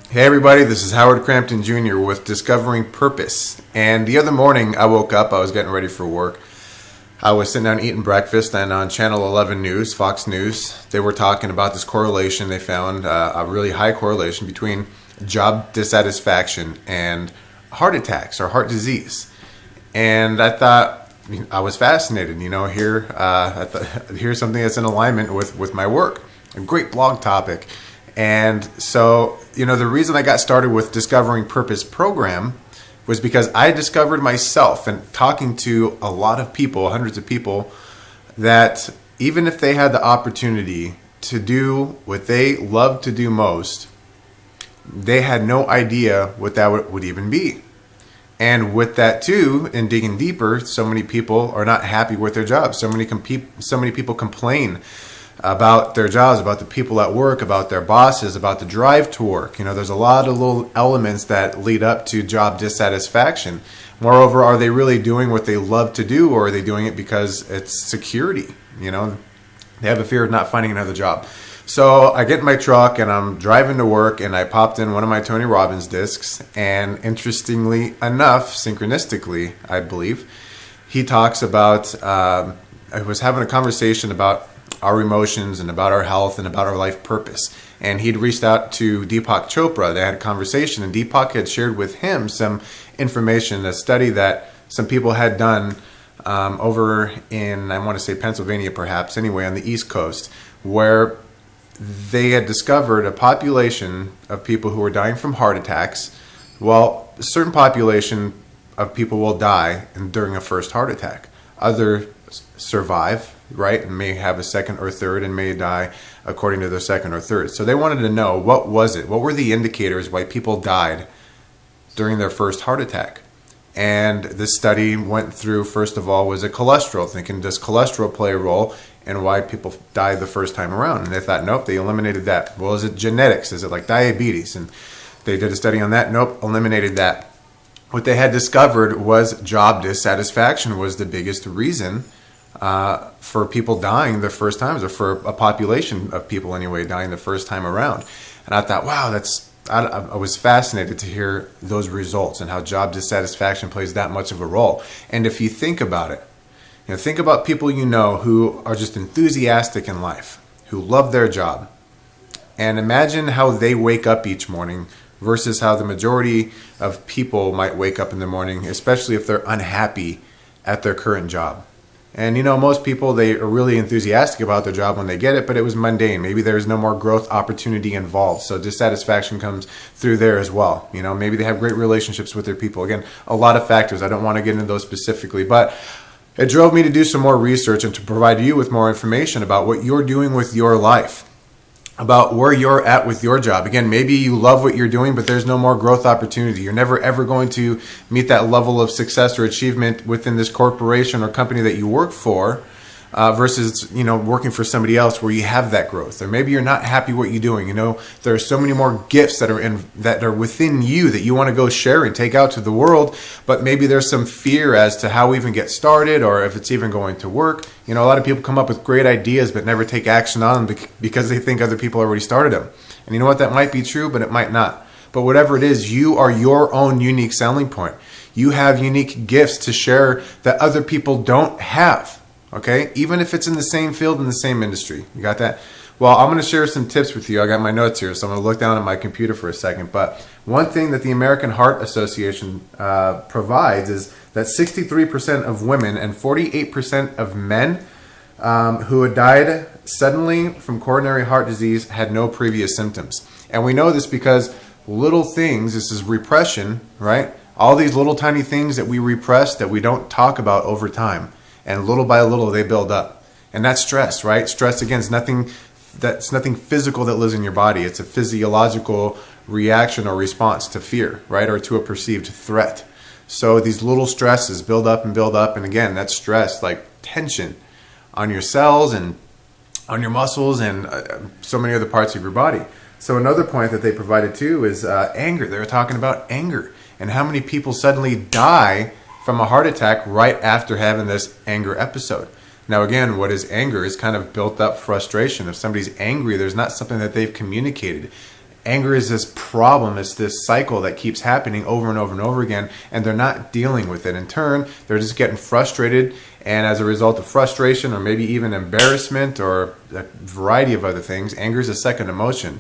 Hey everybody, this is Howard Crampton Jr. with Discovering Purpose. And the other morning I woke up, I was getting ready for work. I was sitting down eating breakfast, and on Channel 11 News, Fox News, they were talking about this correlation. They found a really high correlation between job dissatisfaction and heart attacks or heart disease. And I thought, I was fascinated, here's something that's in alignment with my work. A great blog topic. And so, the reason I got started with Discovering Purpose program was because I discovered myself and talking to a lot of people, hundreds of people, that even if they had the opportunity to do what they love to do most, they had no idea what that would even be. And with that too, in digging deeper, so many people are not happy with their jobs. So many people complain about their jobs, about the people at work, about their bosses, about the drive to work. There's a lot of little elements that lead up to job dissatisfaction. Moreover, are they really doing what they love to do, or are they doing it because it's security? They have a fear of not finding another job. So I get in my truck and I'm driving to work, and I popped in one of my Tony Robbins discs, and interestingly enough, synchronistically, I believe, he talks about, I was having a conversation about our emotions and about our health and about our life purpose. And he'd reached out to Deepak Chopra. They had a conversation, and Deepak had shared with him some information, a study that some people had done over in, I want to say Pennsylvania perhaps, anyway, on the East Coast, where they had discovered a population of people who were dying from heart attacks. Well, a certain population of people will die during a first heart attack. Others survive, right, and may have a second or third and may die according to their second or third. So they wanted to know, what was it? What were the indicators why people died during their first heart attack? And this study went through, first of all, was it cholesterol? Thinking, does cholesterol play a role in why people die the first time around? And they thought, nope, they eliminated that. Well, is it genetics? Is it like diabetes? And they did a study on that. Nope, eliminated that. What they had discovered was job dissatisfaction was the biggest reason for people dying the first times, or for a population of people anyway dying the first time around. And I thought, wow, I was fascinated to hear those results and how job dissatisfaction plays that much of a role. And if you think about it, think about people who are just enthusiastic in life, who love their job, and imagine how they wake up each morning versus how the majority of people might wake up in the morning, especially if they're unhappy at their current job. And most people, they are really enthusiastic about their job when they get it, but it was mundane. Maybe there's no more growth opportunity involved. So dissatisfaction comes through there as well. Maybe they have great relationships with their people. Again, a lot of factors. I don't want to get into those specifically, but it drove me to do some more research and to provide you with more information about what you're doing with your life, about where you're at with your job. Again, maybe you love what you're doing, but there's no more growth opportunity. You're never ever going to meet that level of success or achievement within this corporation or company that you work for, versus working for somebody else where you have that growth. Or maybe you're not happy what you're doing. There are so many more gifts that are within you that you want to go share and take out to the world, but maybe there's some fear as to how we even get started, or if it's even going to work. A lot of people come up with great ideas but never take action on them because they think other people already started them. And you know what? That might be true, but it might not. But whatever it is, you are your own unique selling point. You have unique gifts to share that other people don't have. Okay? Even if it's in the same field, in the same industry. You got that? Well, I'm going to share some tips with you. I got my notes here, so I'm going to look down at my computer for a second. But one thing that the American Heart Association provides is that 63% of women and 48% of men who had died suddenly from coronary heart disease had no previous symptoms. And we know this because little things, this is repression, right? All these little tiny things that we repress that we don't talk about over time. And little by little, they build up. And that's stress, right? Stress, again, is nothing physical that lives in your body. It's a physiological reaction or response to fear, right? Or to a perceived threat. So these little stresses build up and build up. And again, that's stress, like tension on your cells and on your muscles and so many other parts of your body. So another point that they provided too is anger. They were talking about anger and how many people suddenly die from a heart attack right after having this anger episode. Now again, what is anger? Is kind of built up frustration. If somebody's angry, there's not something that they've communicated. Anger is this problem, it's this cycle that keeps happening over and over and over again, and they're not dealing with it. In turn, they're just getting frustrated, and as a result of frustration or maybe even embarrassment or a variety of other things, anger is a second emotion.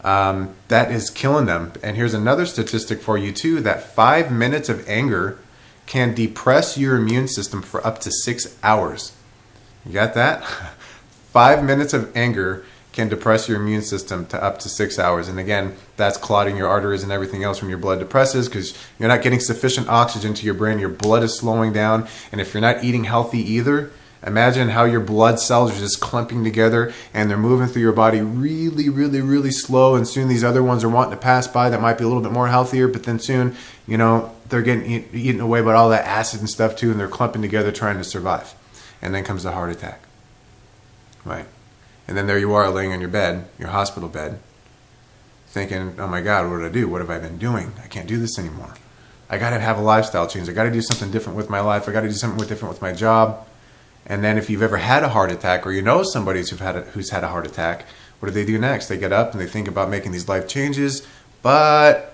That is killing them. And here's another statistic for you too, that 5 minutes of anger can depress your immune system for up to 6 hours. You got that? 5 minutes of anger can depress your immune system to up to 6 hours. And again, that's clotting your arteries and everything else when your blood depresses, because you're not getting sufficient oxygen to your brain. Your blood is slowing down. And if you're not eating healthy either, imagine how your blood cells are just clumping together and they're moving through your body really, really, really slow. And soon these other ones are wanting to pass by that might be a little bit more healthier, but then soon, you know, they're getting eaten away by all that acid and stuff too, and they're clumping together trying to survive. And then comes the heart attack. Right? And then there you are laying on your bed, your hospital bed, thinking, oh my God, what did I do? What have I been doing? I can't do this anymore. I got to have a lifestyle change. I got to do something different with my life. I got to do something different with my job. And then if you've ever had a heart attack, or you know somebody who's had a heart attack, what do they do next? They get up and they think about making these life changes, but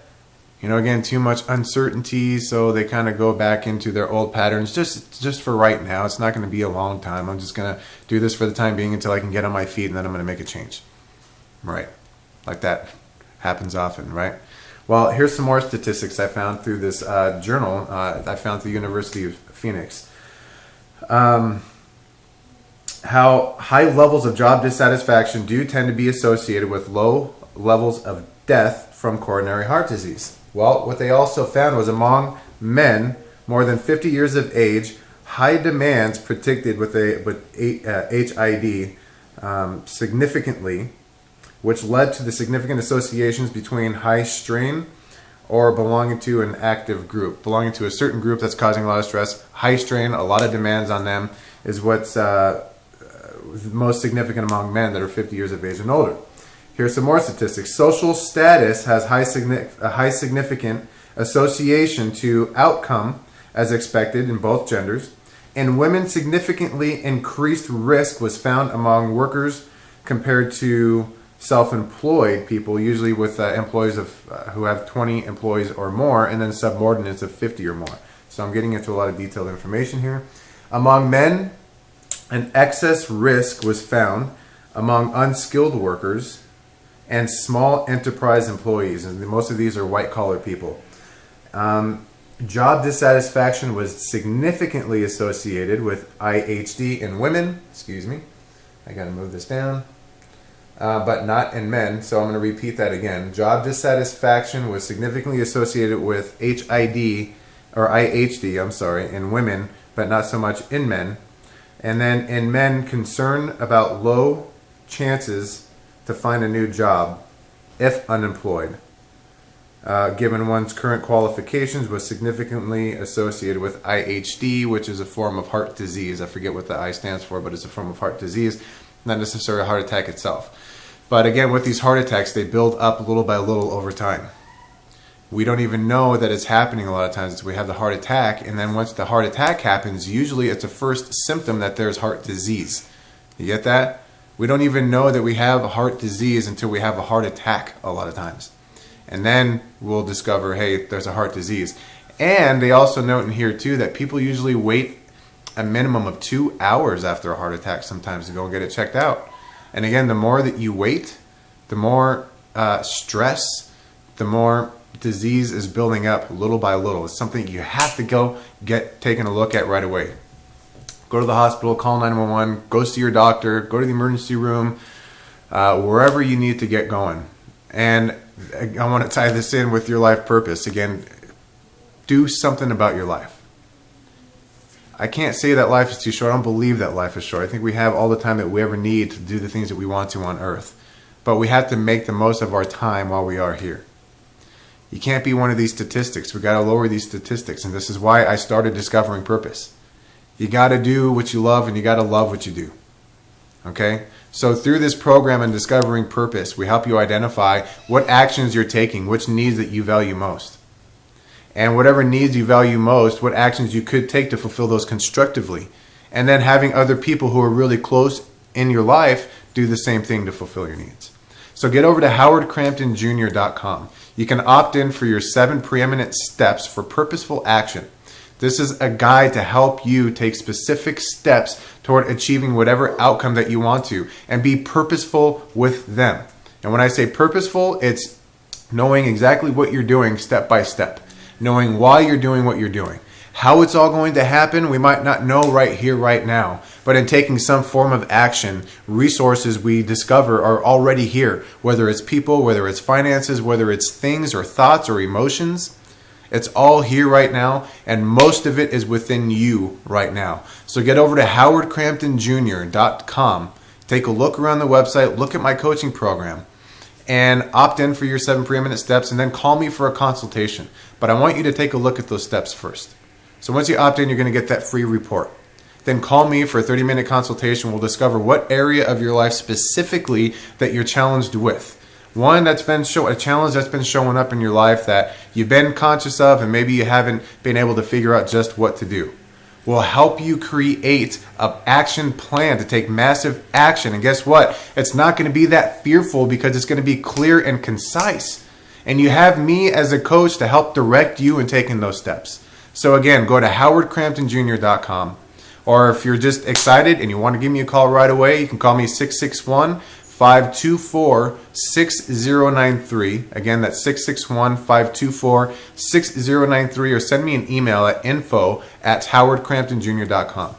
you know, again, too much uncertainty, so they kind of go back into their old patterns just for right now. It's not going to be a long time. I'm just going to do this for the time being until I can get on my feet, and then I'm going to make a change. Right. Like that happens often, right? Well, here's some more statistics I found through this journal I found at the University of Phoenix. How high levels of job dissatisfaction do tend to be associated with low levels of death from coronary heart disease. Well, what they also found was among men more than 50 years of age, high demands predicted with HID significantly, which led to the significant associations between high strain or belonging to an active group. Belonging to a certain group that's causing a lot of stress, high strain, a lot of demands on them, is what's most significant among men that are 50 years of age and older. Here's some more statistics. Social status has a high significant association to outcome as expected in both genders. And women, significantly increased risk was found among workers compared to self-employed people, usually with employees who have 20 employees or more, and then subordinates of 50 or more. So I'm getting into a lot of detailed information here. Among men, an excess risk was found among unskilled workers and small enterprise employees, and most of these are white-collar people. Job dissatisfaction was significantly associated with IHD in women. Excuse me, I gotta move this down. But not in men, so I'm going to repeat that again. Job dissatisfaction was significantly associated with HID, or IHD, I'm sorry, in women, but not so much in men. And then in men, concern about low chances to find a new job if unemployed, given one's current qualifications, was significantly associated with IHD, which is a form of heart disease. I forget what the I stands for, but it's a form of heart disease, not necessarily a heart attack itself. But again, with these heart attacks, they build up little by little over time. We don't even know that it's happening a lot of times. We have the heart attack, and then once the heart attack happens, usually it's a first symptom that there's heart disease. You get that? We don't even know that we have a heart disease until we have a heart attack a lot of times. And then we'll discover, hey, there's a heart disease. And they also note in here too that people usually wait a minimum of 2 hours after a heart attack sometimes to go and get it checked out. And again, the more that you wait, the more stress, the more disease is building up little by little. It's something you have to go get taken a look at right away. Go to the hospital, call 911, go see your doctor, go to the emergency room, wherever you need to get going. And I want to tie this in with your life purpose. Again, do something about your life. I can't say that life is too short. I don't believe that life is short. I think we have all the time that we ever need to do the things that we want to on earth. But we have to make the most of our time while we are here. You can't be one of these statistics. We got to lower these statistics. And this is why I started Discovering Purpose. You got to do what you love, and you got to love what you do. Okay? So through this program and Discovering Purpose, we help you identify what actions you're taking, which needs that you value most. And whatever needs you value most, what actions you could take to fulfill those constructively. And then having other people who are really close in your life do the same thing to fulfill your needs. So get over to howardcramptonjr.com. You can opt in for your 7 preeminent steps for purposeful action. This is a guide to help you take specific steps toward achieving whatever outcome that you want to and be purposeful with them. And when I say purposeful, it's knowing exactly what you're doing step by step, knowing why you're doing what you're doing. How it's all going to happen, we might not know right here, right now. But in taking some form of action, resources we discover are already here. Whether it's people, whether it's finances, whether it's things or thoughts or emotions, it's all here right now. And most of it is within you right now. So get over to howardcramptonjr.com. Take a look around the website, look at my coaching program, and opt in for your 7 preeminent steps, and then call me for a consultation. But I want you to take a look at those steps first. So once you opt in, you're going to get that free report. Then call me for a 30-minute consultation. We'll discover what area of your life specifically that you're challenged with. One that's been a challenge that's been showing up in your life that you've been conscious of and maybe you haven't been able to figure out just what to do. We'll help you create an action plan to take massive action. And guess what? It's not going to be that fearful because it's going to be clear and concise. And you have me as a coach to help direct you in taking those steps. So again, go to howardcramptonjr.com. Or if you're just excited and you want to give me a call right away, you can call me 661-524-6093. Again, that's 661-524-6093, or send me an email at info@howardcramptonjr.com.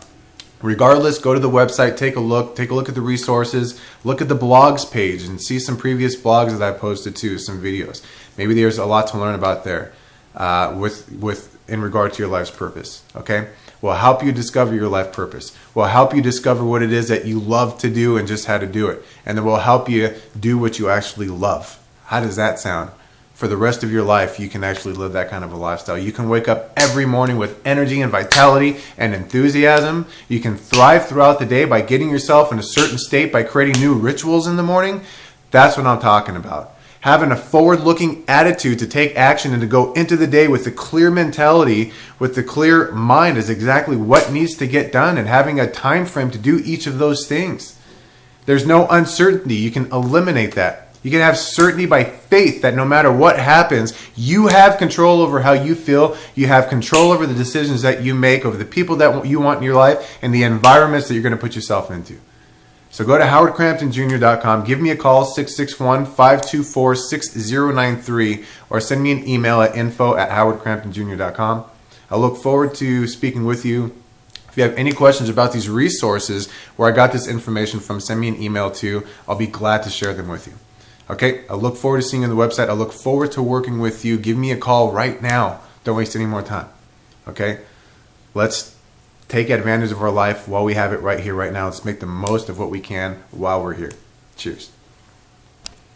Regardless, go to the website, take a look at the resources, look at the blogs page and see some previous blogs that I posted too, some videos. Maybe there's a lot to learn about there in regard to your life's purpose, okay? We'll help you discover your life purpose. We'll help you discover what it is that you love to do and just how to do it. And then we'll help you do what you actually love. How does that sound? For the rest of your life, you can actually live that kind of a lifestyle. You can wake up every morning with energy and vitality and enthusiasm. You can thrive throughout the day by getting yourself in a certain state by creating new rituals in the morning. That's what I'm talking about. Having a forward-looking attitude to take action and to go into the day with a clear mentality, with a clear mind is exactly what needs to get done, and having a time frame to do each of those things. There's no uncertainty. You can eliminate that. You can have certainty by faith that no matter what happens, you have control over how you feel. You have control over the decisions that you make, over the people that you want in your life, and the environments that you're going to put yourself into. So go to howardcramptonjr.com, give me a call, 661-524-6093, or send me an email at info@howardcramptonjr.com. I look forward to speaking with you. If you have any questions about these resources, where I got this information from, send me an email too. I'll be glad to share them with you. Okay, I look forward to seeing you on the website. I look forward to working with you. Give me a call right now. Don't waste any more time. Okay, let's take advantage of our life while we have it right here, right now. Let's make the most of what we can while we're here. Cheers.